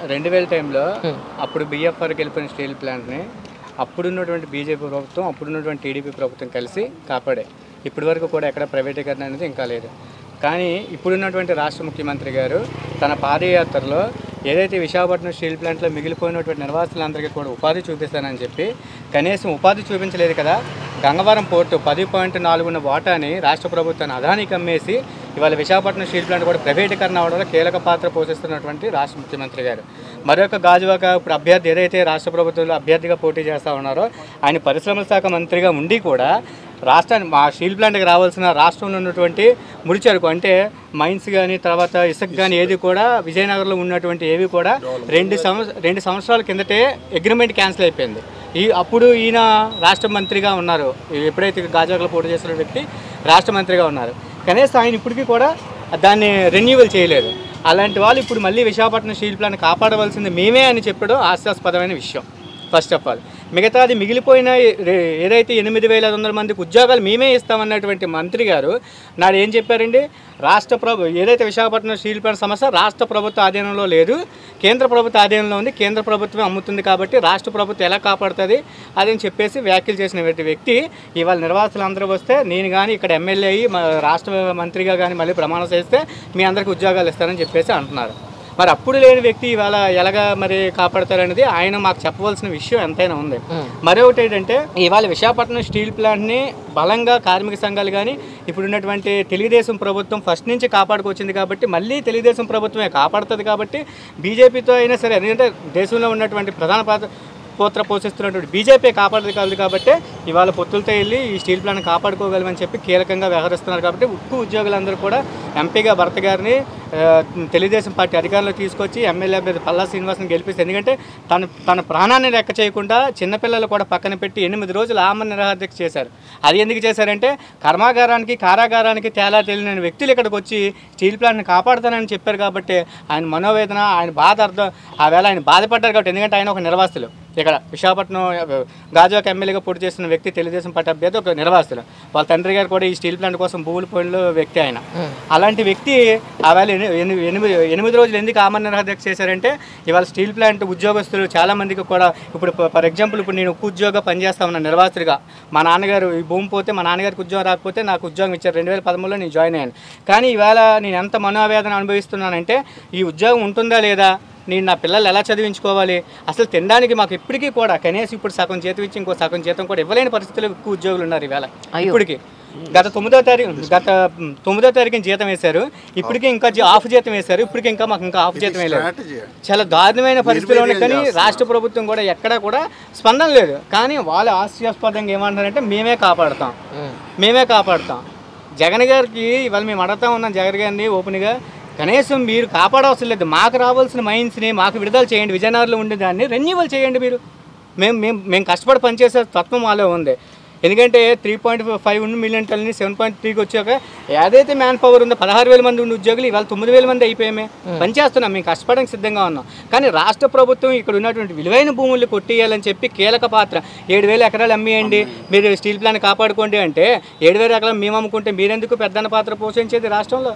2000 టైంలో హ్మ్. అప్పుడు బీఎఫ్ఆర్కి వెళ్ళిపోయిన స్టీల్ ప్లాంట్ని అప్పుడున్నటువంటి బీజేపీ ప్రభుత్వం, అప్పుడున్నటువంటి టీడీపీ ప్రభుత్వం కలిసి కాపాడే. ఇప్పటి వరకు కూడా ఎక్కడ ప్రైవేటీకరణ అనేది ఇంకా లేదు. కానీ ఇప్పుడున్నటువంటి రాష్ట్ర ముఖ్యమంత్రి గారు తన పాదయాత్రలో ఏదైతే విశాఖపట్నం స్టీల్ ప్లాంట్లో మిగిలిపోయినటువంటి నిర్వాసితులందరికీ కూడా ఉపాధి చూపిస్తానని చెప్పి కనీసం ఉపాధి చూపించలేదు కదా. గంగవరం పోర్టు 10.4 వాటాని రాష్ట్ర ప్రభుత్వాన్ని అదానికి అమ్మేసి ఇవాళ విశాఖపట్నం స్టీల్ ప్లాంట్ కూడా ప్రైవేటీకరణ అవడంలో కీలక పాత్ర పోషిస్తున్నటువంటి రాష్ట్ర ముఖ్యమంత్రి గారు. మరొక గాజువాక ఇప్పుడు అభ్యర్థి ఏదైతే రాష్ట్ర ప్రభుత్వంలో అభ్యర్థిగా పోటీ చేస్తూ ఉన్నారో ఆయన పరిశ్రమల శాఖ మంత్రిగా ఉండి కూడా రాష్ట్రాన్ని మా స్టీల్ ప్లాంట్కి రావాల్సిన రాష్ట్రంలో ఉన్నటువంటి ముడిచెరుకు అంటే మైన్స్ కానీ తర్వాత ఇసుక కానీ ఏది కూడా విజయనగరంలో ఉన్నటువంటి ఏవి కూడా 2 సంవత్సరాల కిందటే అగ్రిమెంట్ క్యాన్సిల్ అయిపోయింది. అప్పుడు ఈయన రాష్ట్ర మంత్రిగా ఉన్నారు. ఎప్పుడైతే గాజువాకలో పోటీ చేస్తున్న వ్యక్తి రాష్ట్ర మంత్రిగా ఉన్నారు. కనీసం ఆయన ఇప్పటికీ కూడా దాన్ని రెన్యూవల్ చేయలేదు. అలాంటి వాళ్ళు ఇప్పుడు మళ్ళీ విశాఖపట్నం స్టీల్ ప్లాంట్ కాపాడవలసింది మేమే అని చెప్పడం హాస్యాస్పదమైన విషయం. ఫస్ట్ ఆఫ్ ఆల్ మిగతాది మిగిలిపోయిన ఏదైతే 8,500 మందికి ఉద్యోగాలు మేమే ఇస్తామన్నటువంటి మంత్రి గారు నాడు ఏం చెప్పారండి, ఏదైతే విశాఖపట్నం స్టీల్ ప్లాంట్ సమస్య రాష్ట్ర ప్రభుత్వ ఆధీనంలో లేదు, కేంద్ర ప్రభుత్వ ఆధీనంలో ఉంది, కేంద్ర ప్రభుత్వమే అమ్ముతుంది కాబట్టి రాష్ట్ర ప్రభుత్వం ఎలా కాపాడుతుంది అదని చెప్పేసి వ్యాఖ్యలు చేసిన వ్యక్తి ఇవాళ నిర్వాసితులు అందరూ వస్తే నేను కానీ ఇక్కడ ఎమ్మెల్యే అయ్యి రాష్ట్ర మంత్రిగా కానీ మళ్ళీ ప్రమాణం చేస్తే మీ అందరికీ ఉద్యోగాలు ఇస్తారని చెప్పేసి అంటున్నారు. మరి అప్పుడు లేని వ్యక్తి ఇవాళ ఎలాగా మరి కాపాడతారనేది ఆయన మాకు చెప్పవలసిన విషయం ఎంతైనా ఉంది. మరొకటి ఏంటంటే ఇవాళ విశాఖపట్నం స్టీల్ ప్లాంట్ని బలంగా కార్మిక సంఘాలు కానీ ఇప్పుడు ఉన్నటువంటి తెలుగుదేశం ప్రభుత్వం ఫస్ట్ నుంచి కాపాడుకొచ్చింది కాబట్టి మళ్ళీ తెలుగుదేశం ప్రభుత్వమే కాపాడుతుంది కాబట్టి బీజేపీతో అయినా సరే, ఎందుకంటే దేశంలో ఉన్నటువంటి ప్రధాన పాత్ర పోషిస్తున్నటువంటి బీజేపీ కాపాడదు కాదు కాబట్టి ఇవాళ పొత్తులతో వెళ్ళి ఈ స్టీల్ ప్లాంట్ కాపాడుకోగలమని చెప్పి కీలకంగా వ్యవహరిస్తున్నారు. కాబట్టి ఉక్కు ఉద్యోగులందరూ కూడా ఎంపీగా భరత్ గారిని తెలుగుదేశం పార్టీ అధికారంలో తీసుకొచ్చి ఎమ్మెల్యే అభ్యర్థి పల్లా శ్రీనివాస్ని గెలిపిస్తే, ఎందుకంటే తన ప్రాణాన్ని లెక్క చేయకుండా చిన్నపిల్లలు కూడా పక్కన పెట్టి 8 రోజులు ఆమరణ నిరాహారదీక్ష చేశారు. అది ఎందుకు చేశారంటే కర్మాగారానికి కారాగారానికి తేలా తెలియని వ్యక్తులు ఇక్కడికి వచ్చి స్టీల్ ప్లాంట్ని కాపాడుతానని చెప్పారు కాబట్టి ఆయన మనోవేదన, ఆయన బాధ అర్థం ఆవేళ ఆయన బాధపడ్డారు కాబట్టి, ఎందుకంటే ఆయన ఒక నిర్వాసితులు. ఇక్కడ విశాఖపట్నం గాజువాక ఎమ్మెల్యేగా పోటీ చేస్తున్న వ్యక్తి తెలుగుదేశం పార్టీ అభ్యర్థి ఒక నిర్వాసితులు. వాళ్ళ తండ్రి గారు కూడా ఈ స్టీల్ ప్లాంట్ కోసం భూములు పోయిన వ్యక్తి ఆయన. అలాంటి వ్యక్తి ఆవేళ 8 రోజులు ఎందుకు ఆమరణ నిరాహారదీక్ష చేశారంటే ఇవాళ స్టీల్ ప్లాంట్ ఉద్యోగస్తులు చాలామందికి కూడా ఇప్పుడు ఫర్ ఎగ్జాంపుల్ ఇప్పుడు నేను ఉక్కు ఉద్యోగం పనిచేస్తా ఉన్నాను నిర్వాసితుడిగా. మా నాన్నగారు ఈ భూమి పోతే మా నాన్నగారికి ఉద్యోగం రాకపోతే నాకు ఉద్యోగం ఇచ్చారు. 2013లో నేను జాయిన్ అయ్యాను. కానీ ఈవేళ నేను ఎంత మనోవేదన అనుభవిస్తున్నానంటే ఈ ఉద్యోగం ఉంటుందా లేదా, నేను నా పిల్లలు ఎలా చదివించుకోవాలి, అసలు తినడానికి మాకు ఇప్పటికీ కూడా కనీసం ఇప్పుడు సగం జీతం ఇచ్చి ఇంకో సగం జీతం కూడా ఇవ్వలేని పరిస్థితుల్లో ఎక్కువ ఉద్యోగులు ఉన్నారు ఈవేళ. ఇప్పటికీ గత 9వ తారీఖున జీతం వేశారు, ఇప్పటికీ ఇంకా హాఫ్ జీతం వేశారు, ఇప్పటికీ మాకు ఇంకా హాఫ్ జీతం వేయలేదు. చాలా దారుణమైన పరిస్థితులు ఉన్నాయి. కానీ రాష్ట్ర ప్రభుత్వం కూడా ఎక్కడా కూడా స్పందన లేదు. కానీ వాళ్ళు హాస్యాస్పదంగా ఏమంటారంటే మేమే కాపాడుతాం. జగన్ గారికి ఇవాళ మేము అడుగుతా ఉన్నాం జగన్ గారిని ఓపెన్గా, కనీసం మీరు కాపాడవలసిన లేదు, మాకు రావాల్సిన మైన్స్ని మాకు విడుదల చేయండి, విజయనగరంలో ఉండే దాన్ని రెన్యూవల్ చేయండి. మేము కష్టపడి పనిచేసే తత్వం మాలో ఉంది. ఎందుకంటే 3.5 మిలియన్ టన్నుని 7.3కి వచ్చాక ఏదైతే మ్యాన్ పవర్ ఉందో 16,000 మంది ఉండే ఉద్యోగులు ఇవాళ 9,000 మంది అయిపోయామే. పనిచేస్తున్నాం, మేము కష్టపడడానికి సిద్ధంగా ఉన్నాం. కానీ రాష్ట్ర ప్రభుత్వం ఇక్కడ ఉన్నటువంటి విలువైన భూములు కొట్టేయాలని చెప్పి కీలక పాత్ర 7,000 ఎకరాలు అమ్మేయండి, మీరు స్టీల్ ప్లాంట్ కాపాడుకోండి అంటే 7,000 ఎకరాలు మేము అమ్ముకుంటే మీరెందుకు పెద్దన్న పాత్ర పోషించేది రాష్ట్రంలో?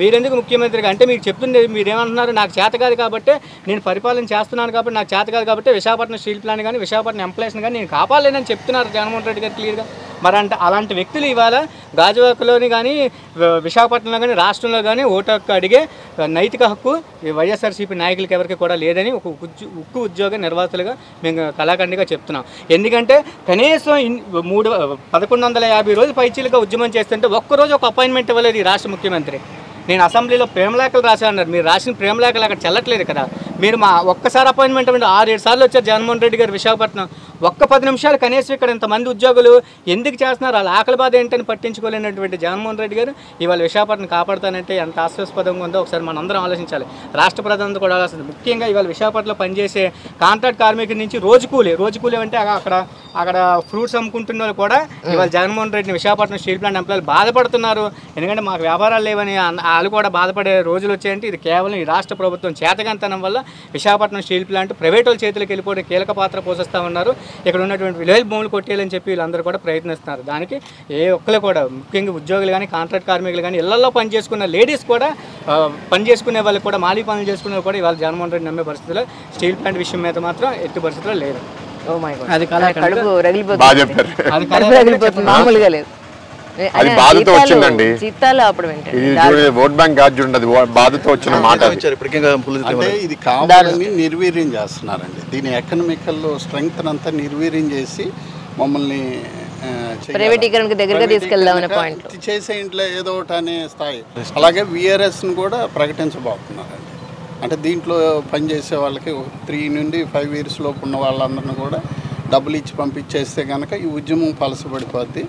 మీరెందుకు ముఖ్యమంత్రిగా అంటే మీకు చెప్తుంది, మీరేమంటున్నారు నాకు చేత కాదు కాబట్టి నేను పరిపాలన చేస్తున్నాను కాబట్టి నాకు చేత కాదు కాబట్టి విశాఖపట్నం స్టీల్ ప్లాంట్ కానీ విశాఖపట్నం ఎంప్లాయీస్ని కానీ నేను కాపాడలేనని చెప్తున్నారు జగన్మోహన్ రెడ్డి గారు క్లియర్గా. మరి అలాంటి వ్యక్తులు ఇవాళ గాజువాకలోని కానీ విశాఖపట్నంలో కానీ రాష్ట్రంలో కానీ ఓటు హక్కు అడిగే నైతిక హక్కు వైఎస్ఆర్సీపీ నాయకులకి ఎవరికి కూడా లేదని ఒక ఉక్కు ఉద్యోగ నిర్వాసితులుగా మేము కళాఖండిగా చెప్తున్నాం. ఎందుకంటే కనీసం 1150 రోజులు పైచీలుగా ఉద్యమం చేస్తుంటే ఒక్కరోజు ఒక అపాయింట్మెంట్ ఇవ్వలేదు ఈ రాష్ట్ర ముఖ్యమంత్రి. నేను అసెంబ్లీలో ప్రేమలేఖలు రాశాను, మీరు రాసిన ప్రేమలేఖలు అక్కడ చెల్లట్లేదు కదా. మీరు ఒక్కసారి అపాయింట్మెంట్ అంటే 6-7 సార్లు వచ్చారు జగన్మోహన్ రెడ్డి గారు విశాఖపట్నం. ఒక్క 10 నిమిషాలు కనీసం ఇక్కడ ఇంతమంది ఉద్యోగులు ఎందుకు చేస్తున్నారు, వాళ్ళ ఆకలి బాధ ఏంటని పట్టించుకోలేనటువంటి జగన్మోహన్ రెడ్డి గారు ఇవాళ విశాఖపట్నం కాపాడుతానంటే ఎంత హాస్యాస్పదంగా ఉందో ఒకసారి మనందరం ఆలోచించాలి. రాష్ట్ర ప్రజలంతా కూడా ఆలోచించాలి. ముఖ్యంగా ఇవాళ విశాఖపట్నంలో పనిచేసే కాంట్రాక్ట్ కార్మికుల నుంచి రోజు కూలీ అంటే అక్కడ అక్కడ ఫ్రూట్స్ అమ్ముకుంటున్న వాళ్ళు కూడా ఇవాళ జగన్మోహన్ రెడ్డిని విశాఖపట్నం స్టీల్ ప్లాంట్ ఎంప్లాయీలు బాధపడుతున్నారు. ఎందుకంటే మాకు వ్యాపారాలు లేవని వాళ్ళు కూడా బాధపడే రోజులు వచ్చాయంటే ఇది కేవలం ఈ రాష్ట్ర ప్రభుత్వం చేతకంతనం వల్ల విశాఖపట్నం స్టీల్ ప్లాంట్ ప్రైవేట్ వాళ్ళ చేతులకు వెళ్ళిపోవడం కీలక పాత్ర పోషిస్తూ ఉన్నారు. ఇక్కడ ఉన్నటువంటి విలేజ్ భూములు కొట్టేయాలని చెప్పి వీళ్ళందరూ కూడా ప్రయత్నిస్తున్నారు. దానికి ఏ ఒక్కరు కూడా ముఖ్యంగా ఉద్యోగులు కానీ కాంట్రాక్ట్ కార్మికులు కానీ ఇళ్లలో పనిచేసుకున్న లేడీస్ కూడా పని చేసుకునే వాళ్ళకి కూడా మాలి పనులు చేసుకునే కూడా ఇవాళ జగన్మోహన్ రెడ్డి నమ్మే పరిస్థితిలో స్టీల్ ప్లాంట్ విషయం మీద మాత్రం ఎట్టి పరిస్థితిలో లేదు. అది మామూలుగా లేదు. అది బాధతో వచ్చిందండి. ఓట్ బ్యాంక్ కాదు చూడండి, అది బాధతో వచ్చిన మాట. అంటే ఇది కావాలని నిర్వీర్యం చేస్తున్నారండి. దీని ఎకనామికల్ స్ట్రెంగ్త్ అంతా నిర్వీర్యం చేసి మమ్మల్ని ప్రైవేటీకరణకు దగ్గరగా తీసుకెళ్దామనే పాయింట్ చేసే ఇంట్లో ఏదో ఒకటి అనే స్థాయి. అలాగే విఆర్ఎస్ని కూడా ప్రకటించబోతున్నారండి. అంటే దీంట్లో పనిచేసే వాళ్ళకి 3 నుండి 5 years లోపు ఉన్న వాళ్ళందరినీ కూడా డబ్బులు ఇచ్చి పంపించేస్తే కనుక ఈ ఉద్యమం పలసపడిపోద్ది.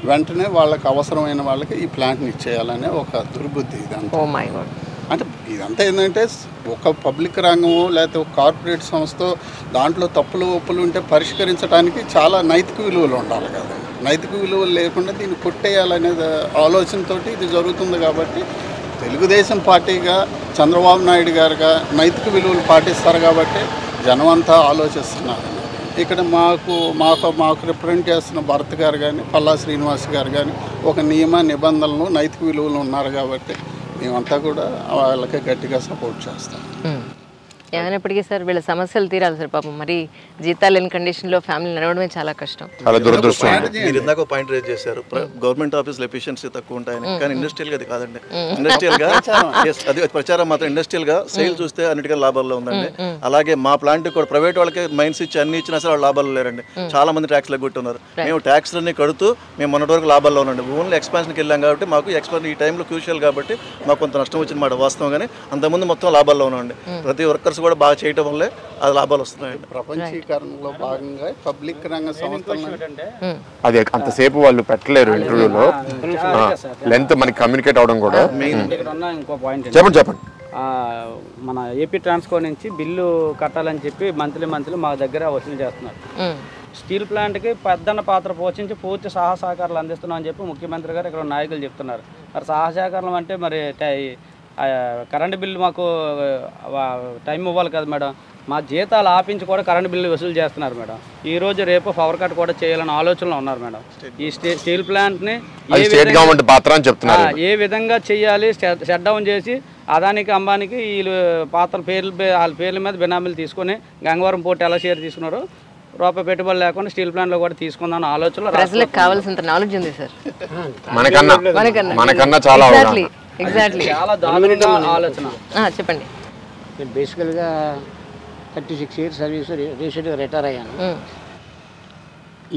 వెంటనే వాళ్ళకి అవసరమైన వాళ్ళకి ఈ ప్లాంట్ని ఇచ్చేయాలనే ఒక దుర్బుద్ధి ఇదంతా. అంటే ఇదంతా ఏంటంటే ఒక పబ్లిక్ రంగము లేకపోతే ఒక కార్పొరేట్ సంస్థ దాంట్లో తప్పులు ఒప్పులు ఉంటే పరిష్కరించడానికి చాలా నైతిక విలువలు ఉండాలి కదా. నైతిక విలువలు లేకుండా దీన్ని కొట్టేయాలనే ఆలోచనతో ఇది జరుగుతుంది. కాబట్టి తెలుగుదేశం పార్టీగా చంద్రబాబు నాయుడు గారుగా నైతిక విలువలు పాటిస్తారు కాబట్టి జనం అంతా ఆలోచిస్తున్నారు. ఇక్కడ మాకు రిప్రజెంట్ చేస్తున్న భరత్ గారు కానీ పల్లా శ్రీనివాస్ గారు కానీ ఒక నియమ నిబంధనలు నైతిక విలువలు ఉన్నారు కాబట్టి మేమంతా కూడా వాళ్ళకి గట్టిగా సపోర్ట్ చేస్తాం. ఏమైనప్పటికీ సార్ వీళ్ళ సమస్యలు తీరాలి సార్. పాపం మరి జీతాలు లేని కండిషన్లో ఫ్యామిలీ నడవడమే చాలా కష్టం. మీరు ఇందాక పాయింట్ రేజ్ చేశారు, గవర్నమెంట్ ఆఫీసులో ఎఫిషియన్సీ తక్కువ ఉంటాయని. కానీ ఇండస్ట్రియల్ గా అది కాదండి. ఇండస్ట్రియల్ గా అది ప్రచారం మాత్రం. ఇండస్ట్రియల్ గా సేల్ చూస్తే అన్నిటికీ లాభాల్లో ఉందండి. అలాగే మా ప్లాంట్ కూడా ప్రైవేట్ వాళ్ళకి మైన్స్ ఇచ్చి అన్ని ఇచ్చినా సరే వాళ్ళు లాభాలు లేరండి. చాలా మంది ట్యాక్స్ లెగ్గొట్టున్నారు. మేము ట్యాక్స్ అన్ని కడుతూ మేము మొన్నటి వరకు లాభాల్లో ఉన్నాండి. ఓన్లీ ఎక్స్పాన్షన్కి వెళ్ళాం కాబట్టి మాకు ఎక్స్పాన్షన్ ఈ టైంలో క్రూషియల్ కాబట్టి మాకు కొంత నష్టం వచ్చిన మాట వాస్తవం. కానీ అంతకుముందు మొత్తం లాభాల్లో ఉన్నాండి. ప్రతి వర్కర్స్ కూడా బాగా చేయటం వల్లే అది లాభాలు వస్తున్నాయండి. ప్రపంచీకరణలో భాగంగా పబ్లిక్ రంగ సంస్థలు అది అంతసేపు వాళ్ళు పెట్టలేరు ఇంటర్వ్యూలో. లెంత్ మనకి కమ్యూనికేట్ అవడం కూడా ఇంకో పాయింట్ చెప్పండి. మన ఏపీ ట్రాన్స్కో నుంచి బిల్లు కట్టాలని చెప్పి మంత్లీ మా దగ్గర వసూలు చేస్తున్నారు. స్టీల్ ప్లాంట్కి పెద్దన్న పాత్ర పోషించి పూర్తి సహకారాలు అందిస్తున్నాం అని చెప్పి ముఖ్యమంత్రి గారు ఇక్కడ నాయకులు చెప్తున్నారు. మరి సహకారం అంటే మరి కరెంటు బిల్లు మాకు టైం ఇవ్వాలి కదా మేడం. మా జీతాలు ఆపించి కూడా కరెంటు బిల్లు వసూలు చేస్తున్నారు మేడం. ఈ రోజు రేపు పవర్ కట్ కూడా చేయాలని ఆలోచనలో ఉన్నారు మేడం. ఈ స్టీల్ ప్లాంట్ని ఏ విధంగా చేయాలి, షట్ డౌన్ చేసి అదానికి అంబానికి వీళ్ళు వాళ్ళ పేర్ల మీద బినామీలు తీసుకొని గంగవరం పోర్టు ఎలా షేర్ తీసుకున్నారో రూపాయి పెట్టుబడి లేకుండా స్టీల్ ప్లాంట్ లో కూడా తీసుకుందాం ఆలోచనలో ప్రజలకు కావాల్సినంత నాలెడ్జ్ ఉంది సార్. మనకన్నా చాలా చాలా దారుణంగా ఆలోచన. చెప్పండి. నేను బేసికల్గా 36 years సర్వీస్ రీసెంట్గా రిటైర్ అయ్యాను.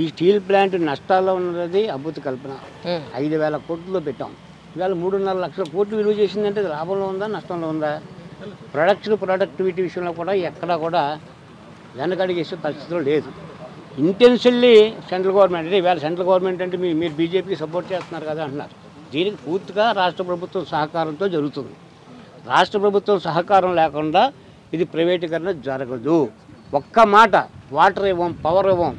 ఈ స్టీల్ ప్లాంట్ నష్టాల్లో ఉన్నది అద్భుత కల్పన. 5,000 కోట్లలో పెట్టాం. ఇవాళ 3.5 లక్షల కోట్లు విలువ చేసిందంటే లాభంలో ఉందా నష్టంలో ఉందా? ప్రొడక్టివిటీ విషయంలో కూడా ఎక్కడా కూడా వెనకడిగేసే పరిస్థితిలో లేదు. ఇంటెన్షియల్లీ సెంట్రల్ గవర్నమెంట్ అంటే ఇవాళ సెంట్రల్ గవర్నమెంట్ అంటే మీరు బీజేపీకి సపోర్ట్ చేస్తున్నారు కదా అంటున్నారు. దీనికి పూర్తిగా రాష్ట్ర ప్రభుత్వం సహకారంతో జరుగుతుంది. రాష్ట్ర ప్రభుత్వం సహకారం లేకుండా ఇది ప్రైవేటీకరణ జరగదు. ఒక్క మాట వాటర్ ఇవ్వం, పవర్ ఇవ్వం,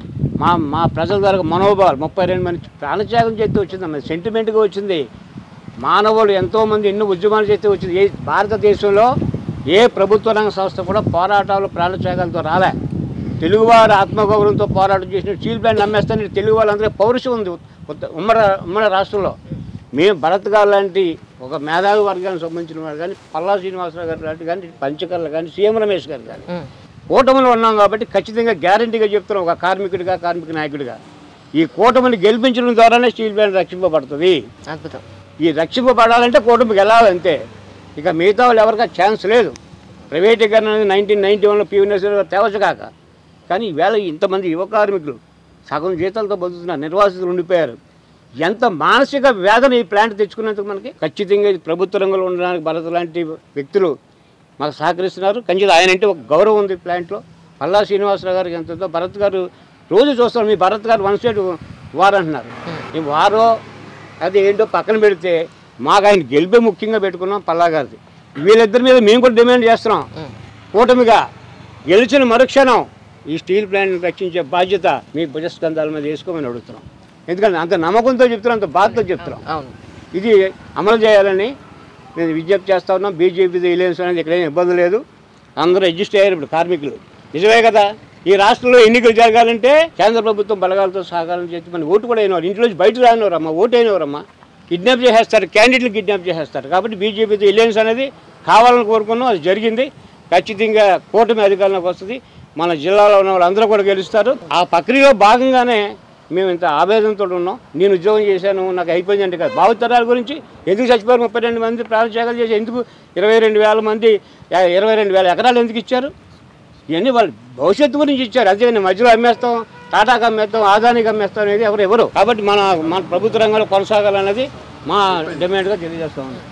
మా ప్రజల ద్వారా మనోభావాలు 32 మంది ప్రాణత్యాగం చేస్తే వచ్చింది, సెంటిమెంట్గా వచ్చింది. మానవులు ఎంతోమంది ఎన్నో ఉద్యమాలు చేస్తే వచ్చింది. భారతదేశంలో ఏ ప్రభుత్వ రంగ సంస్థ కూడా పోరాటాలు ప్రాణత్యాగాలతో రాలే. తెలుగువారు ఆత్మగౌరవంతో పోరాటం చేసిన స్టీల్ ప్లాంట్ నమ్మేస్తానని తెలుగు వాళ్ళందరూ పౌరుషం ఉంది ఉమ్మడి రాష్ట్రంలో. మేము భరత్ గారు లాంటి ఒక మేధావి వర్గానికి సంబంధించిన వారు కానీ, పల్లా శ్రీనివాసరావు గారు లాంటి కానీ, పంచకర్ల కానీ, సీఎం రమేష్ గారు కానీ కూటమిలో ఉన్నాం కాబట్టి ఖచ్చితంగా గ్యారంటీగా చెప్తున్నాం. ఒక కార్మిక నాయకుడిగా ఈ కూటమిని గెలిపించడం ద్వారానే స్టీల్ ప్లాంట్ రక్షింపబడుతుంది. అద్భుతం. ఈ రక్షింపబడాలంటే కూటమికి వెళ్ళాలంతే. ఇక మిగతా వాళ్ళు ఎవరికా ఛాన్స్ లేదు. ప్రైవేటీకరణ 1991లో పీవీనరసింహరావు గారు తేవచ్చు కాక. కానీ ఈవేళ ఇంతమంది యువ కార్మికులు సగం జీతాలతో బతుకుతున్నారు, నిర్వాసితులు ఉండిపోయారు. ఎంత మానసిక వేదన ఈ ప్లాంట్ తెచ్చుకున్నందుకు మనకి. ఖచ్చితంగా ఇది ప్రభుత్వ రంగంలో ఉండడానికి భరత్ లాంటి వ్యక్తులు మాకు సహకరిస్తున్నారు. ఖచ్చితంగా ఆయన అంటే ఒక గౌరవం ఉంది ప్లాంట్లో. పల్లా శ్రీనివాసరావు గారికి ఎంతో. భరత్ గారు రోజు చూస్తాం, మీ భరత్ గారు 1 state వార్ అంటున్నారు. ఈ వారో అది ఏంటో పక్కన పెడితే మాకు ఆయన గెలిపే ముఖ్యంగా పెట్టుకున్నాం పల్లా గారిది. వీళ్ళిద్దరి మీద మేము కూడా డిమాండ్ చేస్తున్నాం. కూటమిగా గెలిచిన మరుక్షణం ఈ స్టీల్ ప్లాంట్ని రక్షించే బాధ్యత మీ భుజస్కంధాల మీద వేసుకోమని అడుగుతున్నాం. ఎందుకంటే అంత నమ్మకంతో చెప్తున్నాం, అంత బాధతో చెప్తున్నాం. ఇది అమలు చేయాలని నేను విజ్ఞప్తి చేస్తా ఉన్నాం. బీజేపీ ఎలియన్స్ అనేది ఎక్కడైనా ఇబ్బంది లేదు, అందరూ అడ్జస్ట్ అయ్యారు. ఇప్పుడు కార్మికులు నిజమే కదా, ఈ రాష్ట్రంలో ఎన్నికలు జరగాలంటే కేంద్ర ప్రభుత్వం బలగాలతో సాగాలని చెప్పి మన ఓటు కూడా అయినవారు, ఇంట్లోంచి బయట రానివారమ్మా, ఓటు అయినవారమ్మా, కిడ్నాప్ చేసేస్తారు, క్యాండిడేట్లు కిడ్నాప్ చేసేస్తారు. కాబట్టి బీజేపీతో ఎలియన్స్ అనేది కావాలని కోరుకున్నాం, అది జరిగింది. ఖచ్చితంగా కూటమి అధికారంలోకి వస్తుంది, మన జిల్లాలో ఉన్న వాళ్ళందరూ కూడా గెలుస్తారు. ఆ ప్రక్రియలో భాగంగానే మేము ఇంత ఆవేదనతో ఉన్నాం. నేను ఉద్యోగం చేశాను, నాకు అయిపోయింది అంటే కాదు, భావితరాల గురించి ఎందుకు చచ్చిపోయారు 32 మంది ప్రాణత్యాగాలు చేసి, ఎందుకు 22,000 మంది 22,000 ఎకరాలు ఎందుకు ఇచ్చారు? ఇవన్నీ వాళ్ళు భవిష్యత్తు గురించి ఇచ్చారు. అంతేగాని మధ్యలో అమ్మేస్తాం, టాటాకి అమ్మేస్తాం, ఆదానికి అమ్మేస్తాం అనేది ఎవరు. కాబట్టి మన ప్రభుత్వ రంగంలో కొనసాగాలన్నది మా డిమాండ్గా తెలియజేస్తా ఉన్నాం.